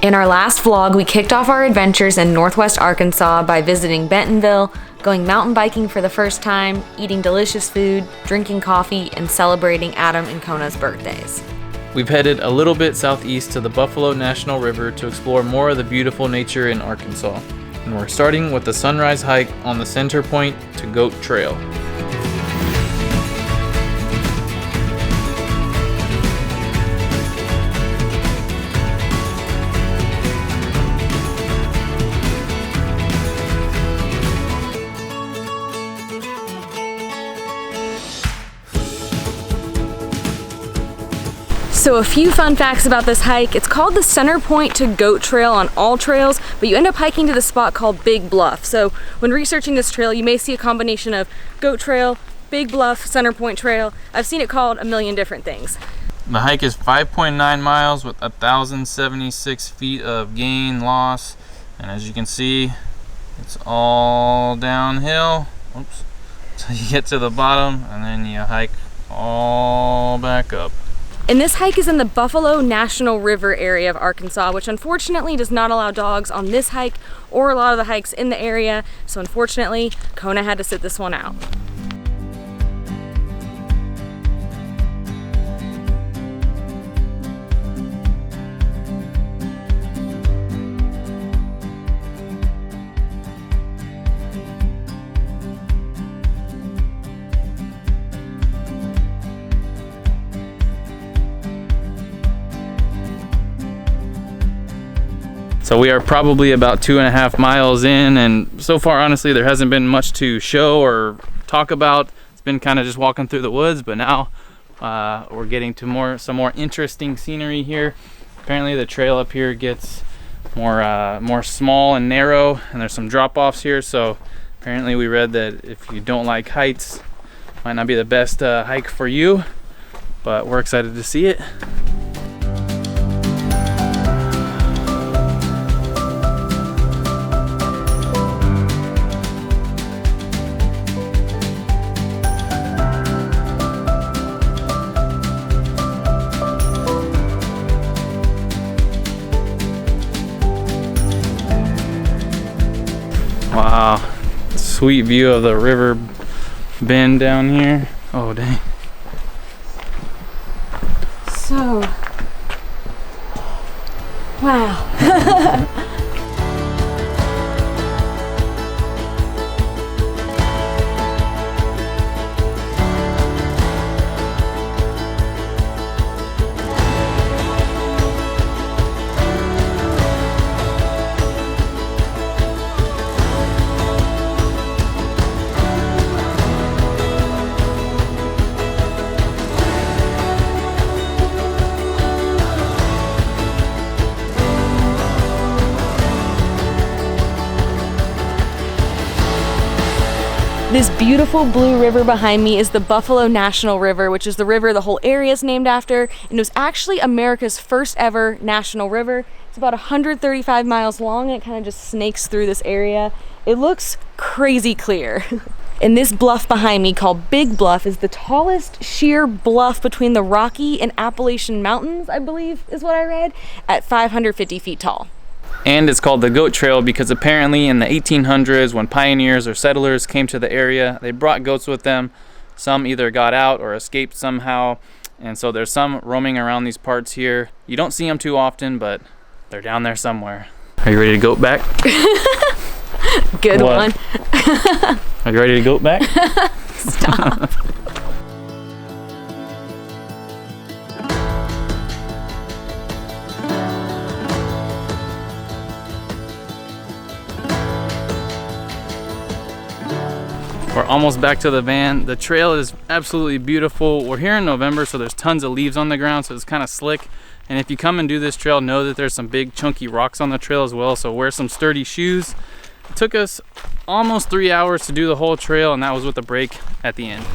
In our last vlog, we kicked off our adventures in Northwest Arkansas by visiting Bentonville, going mountain biking for the first time, eating delicious food, drinking coffee, and celebrating Adam and Kona's birthdays. We've headed a little bit southeast to the Buffalo National River to explore more of the beautiful nature in Arkansas. And we're starting with the sunrise hike on the Centerpoint to Goat Trail. So a few fun facts about this hike. It's called the Centerpoint to Goat Trail on all trails, but you end up hiking to the spot called Big Bluff. So when researching this trail, you may see a combination of Goat Trail, Big Bluff, Centerpoint Trail. I've seen it called a million different things. The hike is 5.9 miles with 1,076 feet of gain loss. And as you can see, it's all downhill. Oops. So you get to the bottom and then you hike all back up. And this hike is in the Buffalo National River area of Arkansas, which unfortunately does not allow dogs on this hike or a lot of the hikes in the area. So unfortunately, Kona had to sit this one out. So we are probably about 2.5 miles in, and so far honestly there hasn't been much to show or talk about. It's been kind of just walking through the woods, but now we're getting to some more interesting scenery here. Apparently the trail up here gets more small and narrow, and there's some drop-offs here, so apparently we read that if you don't like heights, might not be the best hike for you, but we're excited to see it. Wow, sweet view of the river bend down here. Oh dang. So, wow. This beautiful blue river behind me is the Buffalo National River, which is the river the whole area is named after, and it was actually America's first ever national river. It's about 135 miles long, and it kind of just snakes through this area. It looks crazy clear. And this bluff behind me, called Big Bluff, is the tallest sheer bluff between the Rocky and Appalachian Mountains, I believe is what I read, at 550 feet tall. And it's called the Goat Trail because apparently in the 1800s, when pioneers or settlers came to the area, they brought goats with them. Some either got out or escaped somehow, and so there's some roaming around these parts here. You don't see them too often, but they're down there somewhere. Are you ready to goat back? Good what? one. Are you ready to goat back? Stop. We're almost back to the van. The trail is absolutely beautiful. We're here in November, so there's tons of leaves on the ground, so it's kind of slick. And if you come and do this trail, know that there's some big chunky rocks on the trail as well, so wear some sturdy shoes. It took us almost 3 hours to do the whole trail, and that was with a break at the end.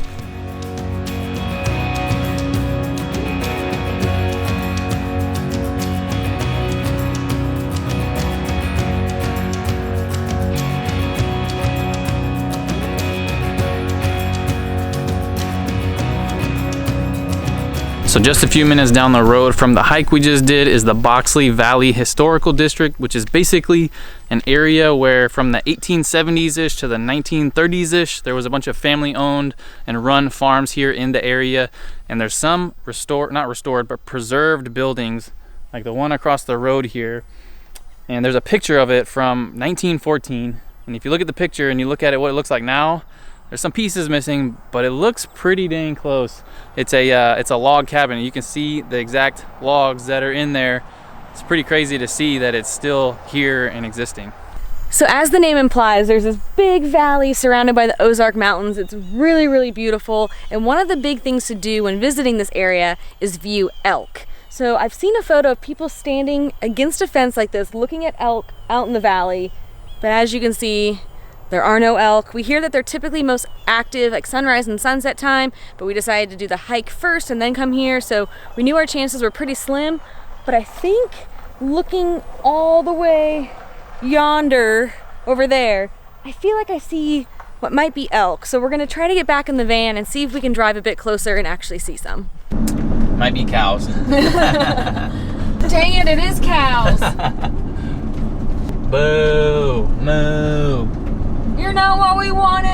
So just a few minutes down the road from the hike we just did is the Boxley Valley Historical District, which is basically an area where from the 1870s-ish to the 1930s-ish, there was a bunch of family-owned and run farms here in the area. And there's some not restored, but preserved buildings, like the one across the road here. And there's a picture of it from 1914. And if you look at the picture and you look at it, what it looks like now, there's some pieces missing, but it looks pretty dang close. It's a log cabin. You can see the exact logs that are in there. It's pretty crazy to see that it's still here and existing. So as the name implies, there's this big valley surrounded by the Ozark Mountains. It's really, really beautiful. And one of the big things to do when visiting this area is view elk. So I've seen a photo of people standing against a fence like this, looking at elk out in the valley. But as you can see, there are no elk. We hear that they're typically most active like sunrise and sunset time, but we decided to do the hike first and then come here. So we knew our chances were pretty slim, but I think looking all the way yonder over there, I feel like I see what might be elk. So we're gonna try to get back in the van and see if we can drive a bit closer and actually see some. Might be cows. Dang it, it is cows. Boo, moo. You're not what we wanted.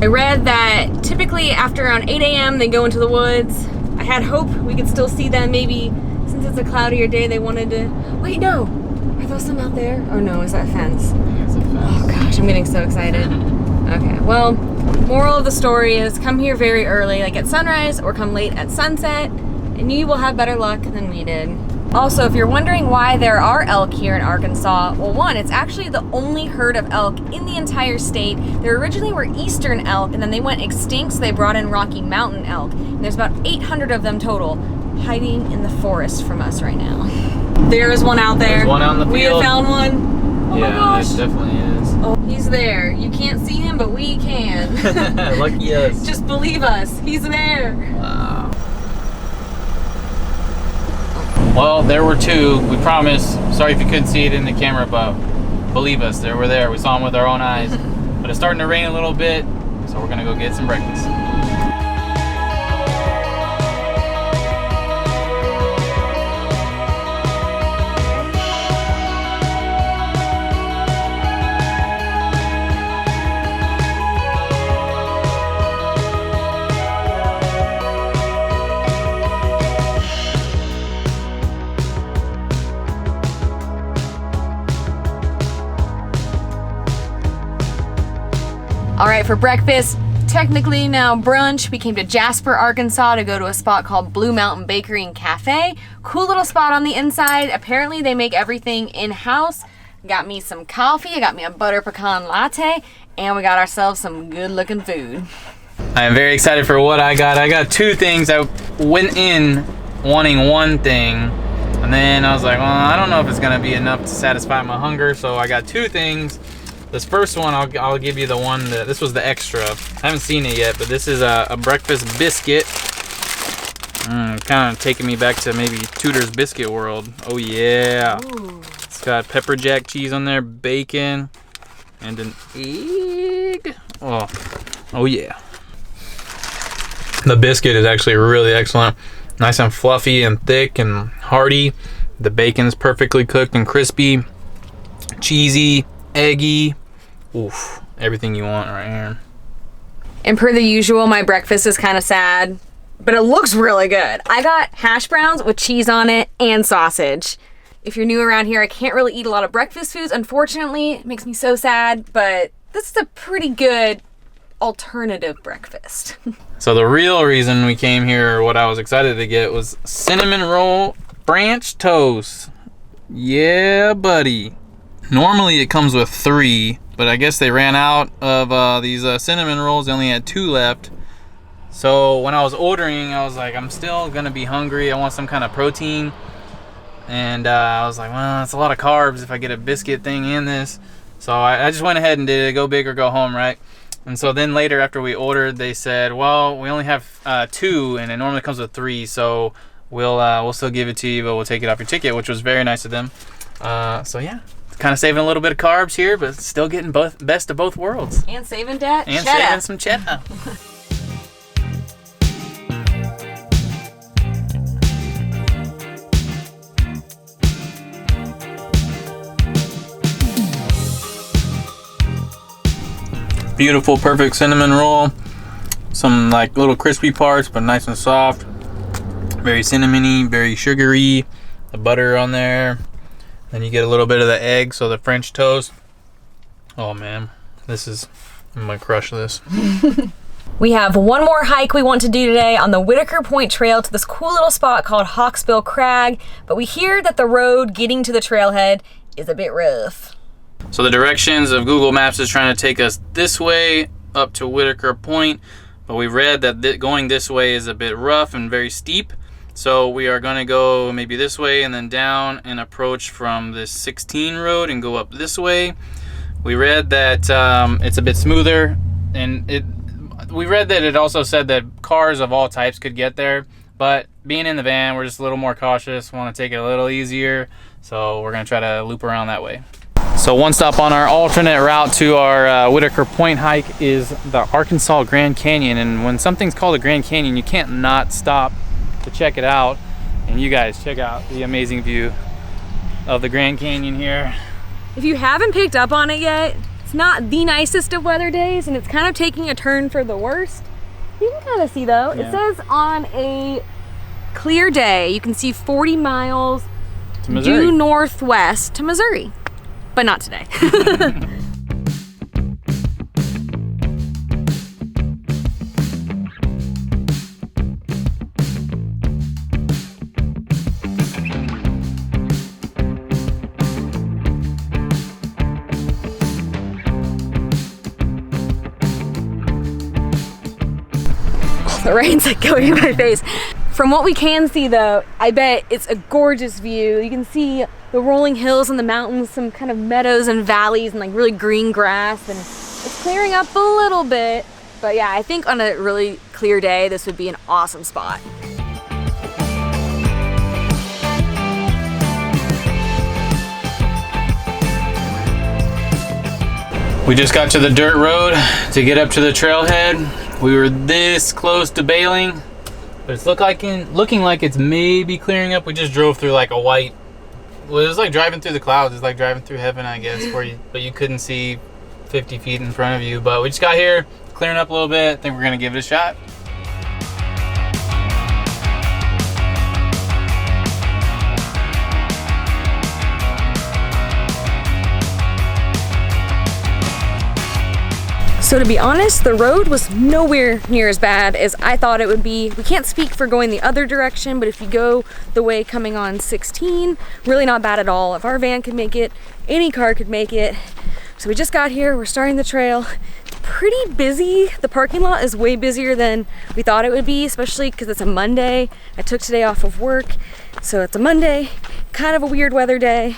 I read that typically after around 8 a.m. they go into the woods. I had hope we could still see them. Maybe since it's a cloudier day, they wanted to. Wait, no. Are those some out there? Oh no, is that a fence? It's a fence. Oh gosh, I'm getting so excited. Okay, well, moral of the story is come here very early, like at sunrise, or come late at sunset, and you will have better luck than we did. Also, if you're wondering why there are elk here in Arkansas, well, one, it's actually the only herd of elk in the entire state. There originally were eastern elk, and then they went extinct, so they brought in Rocky Mountain elk. And there's about 800 of them total, hiding in the forest from us right now. There is one out there. There's one out in the field. We have found one. Oh yeah, my gosh. there definitely is. Oh, he's there. You can't see him, but we can. Lucky us. Just believe us. He's there. Wow. Well, there were two. We promise. Sorry if you couldn't see it in the camera, but believe us, they were there. We saw them with our own eyes. But it's starting to rain a little bit, so we're gonna go get some breakfast. All right, for breakfast, technically now brunch, we came to Jasper, Arkansas to go to a spot called Blue Mountain Bakery and Cafe. Cool little spot on the inside. Apparently they make everything in-house. Got me some coffee, I got me a butter pecan latte, and we got ourselves some good looking food. I am very excited for what I got. I got two things. I went in wanting one thing, and then I was like, well, I don't know if it's gonna be enough to satisfy my hunger, so I got two things. This first one, I'll give you the one that, this was the extra. I haven't seen it yet, but this is a breakfast biscuit. Kind of taking me back to maybe Tudor's Biscuit World. Oh yeah. Ooh. It's got pepper jack cheese on there, bacon, and an egg. Oh yeah. The biscuit is actually really excellent. Nice and fluffy and thick and hearty. The bacon's perfectly cooked and crispy. Cheesy, eggy. Oof, everything you want right here. And per the usual, my breakfast is kind of sad, but it looks really good. I got hash browns with cheese on it and sausage. If you're new around here, I can't really eat a lot of breakfast foods, unfortunately. It makes me so sad, but this is a pretty good alternative breakfast. So the real reason we came here, or what I was excited to get, was cinnamon roll French toast. Yeah, buddy. Normally it comes with 3, but I guess they ran out of these cinnamon rolls. They only had 2 left. So when I was ordering, I was like, I'm still gonna be hungry. I want some kind of protein. And I was like, well, it's a lot of carbs if I get a biscuit thing in this. So I just went ahead and did it, go big or go home, right? And so then later after we ordered, they said, well, we only have 2 and it normally comes with 3. So we'll still give it to you, but we'll take it off your ticket, which was very nice of them. So yeah. Kind of saving a little bit of carbs here, but still getting best of both worlds. And saving that and cheddar. saving some cheddar. Beautiful, perfect cinnamon roll. Some like little crispy parts, but nice and soft. Very cinnamony, very sugary. The butter on there. Then you get a little bit of the egg, so the French toast. Oh man, I'm gonna crush this. We have one more hike we want to do today on the Whitaker Point Trail to this cool little spot called Hawksbill Crag, but we hear that the road getting to the trailhead is a bit rough. So the directions of Google Maps is trying to take us this way up to Whitaker Point, but we read that going this way is a bit rough and very steep. So we are going to go maybe this way and then down and approach from this 16 road and go up this way. We read that it's a bit smoother, and we read that it also said that cars of all types could get there, but being in the van, we're just a little more cautious, want to take it a little easier, so we're going to try to loop around that way. So one stop on our alternate route to our Whitaker Point hike is the Arkansas Grand Canyon, and when something's called a Grand Canyon, you can't not stop to check it out. And you guys check out the amazing view of the Grand Canyon here. If you haven't picked up on it yet, it's not the nicest of weather days, and it's kind of taking a turn for the worst. You can kind of see though, yeah. It says on a clear day, you can see 40 miles due northwest to Missouri, but not today. The rain's like going in my face. From what we can see though, I bet it's a gorgeous view. You can see the rolling hills and the mountains, some kind of meadows and valleys and like really green grass, and it's clearing up a little bit. But yeah, I think on a really clear day, this would be an awesome spot. We just got to the dirt road to get up to the trailhead. We were this close to bailing, but it's looking like it's maybe clearing up. We just drove through like a white, well, it was like driving through the clouds. It's like driving through heaven, I guess, but you couldn't see 50 feet in front of you. But we just got here, clearing up a little bit. I think we're gonna give it a shot. So to be honest, the road was nowhere near as bad as I thought it would be. We can't speak for going the other direction, but if you go the way coming on 16, really not bad at all. If our van could make it, any car could make it. So we just got here, we're starting the trail. Pretty busy. The parking lot is way busier than we thought it would be, especially because it's a Monday. I took today off of work, so it's a Monday, kind of a weird weather day.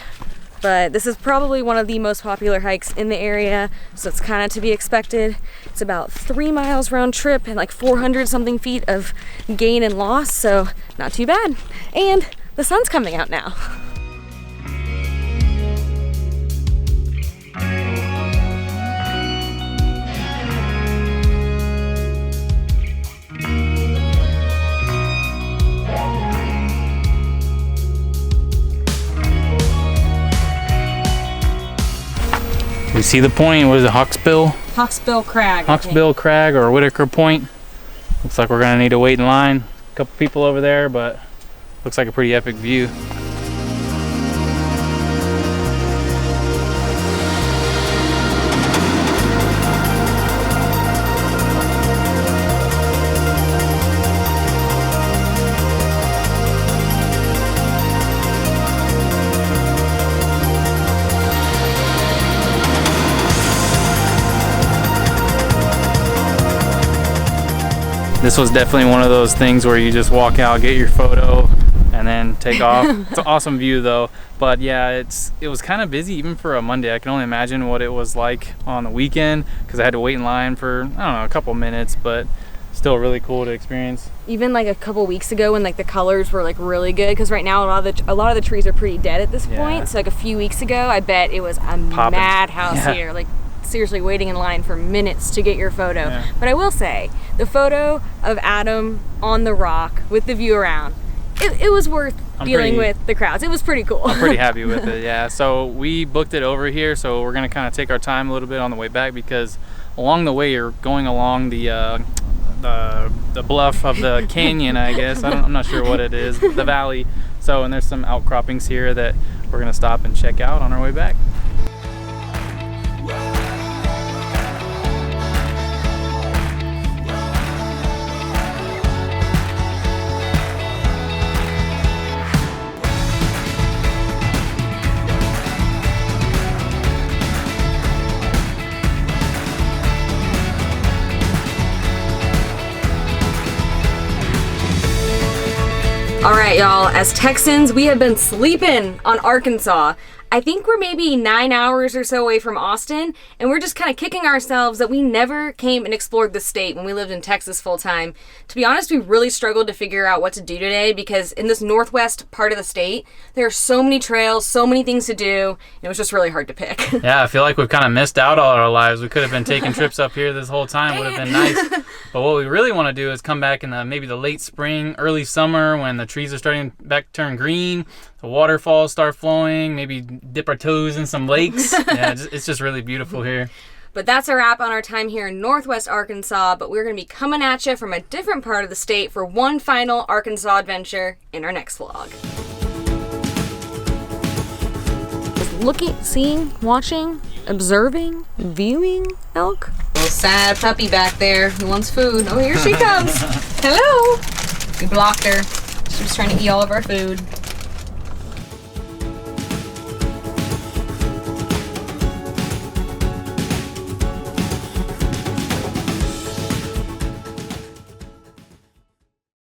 But this is probably one of the most popular hikes in the area, so it's kind of to be expected. It's about 3 miles round trip and like 400 something feet of gain and loss, so not too bad. And the sun's coming out now. We see the point. What is it, Hawksbill? Hawksbill Crag. Hawksbill Crag or Whitaker Point. Looks like we're gonna need to wait in line. A couple people over there, but looks like a pretty epic view. This was definitely one of those things where you just walk out, get your photo, and then take off. It's an awesome view though. But yeah, it was kind of busy even for a Monday. I can only imagine what it was like on the weekend because I had to wait in line for, I don't know, a couple minutes, but still really cool to experience. Even like a couple weeks ago when like the colors were like really good, because right now a lot of the trees are pretty dead at this point. So like a few weeks ago, I bet it was a madhouse here. Like seriously waiting in line for minutes to get your photo. But I will say, the photo of Adam on the rock with the view around, it was worth dealing with the crowds. It was pretty cool. I'm pretty happy with it, yeah. So we booked it over here, so we're gonna kind of take our time a little bit on the way back because along the way you're going along the bluff of the canyon, I guess. I'm not sure what it is, the valley. So, and there's some outcroppings here that we're gonna stop and check out on our way back. All right, y'all, as Texans, we have been sleeping on Arkansas. I think we're maybe 9 hours or so away from Austin, and we're just kind of kicking ourselves that we never came and explored the state when we lived in Texas full time. To be honest, we really struggled to figure out what to do today because in this northwest part of the state, there are so many trails, so many things to do, and it was just really hard to pick. Yeah, I feel like we've kind of missed out all our lives. We could have been taking trips up here this whole time. Would have been nice. But what we really want to do is come back in maybe the late spring, early summer when the trees are starting back to turn green, the waterfalls start flowing, maybe dip our toes in some lakes. Yeah, it's just really beautiful here. But that's a wrap on our time here in northwest Arkansas, but we're going to be coming at you from a different part of the state for one final Arkansas adventure in our next vlog. Looking, seeing, watching, observing, viewing elk. Little sad puppy back there who wants food. Oh, here she comes. Hello. We blocked her. She was trying to eat all of our food.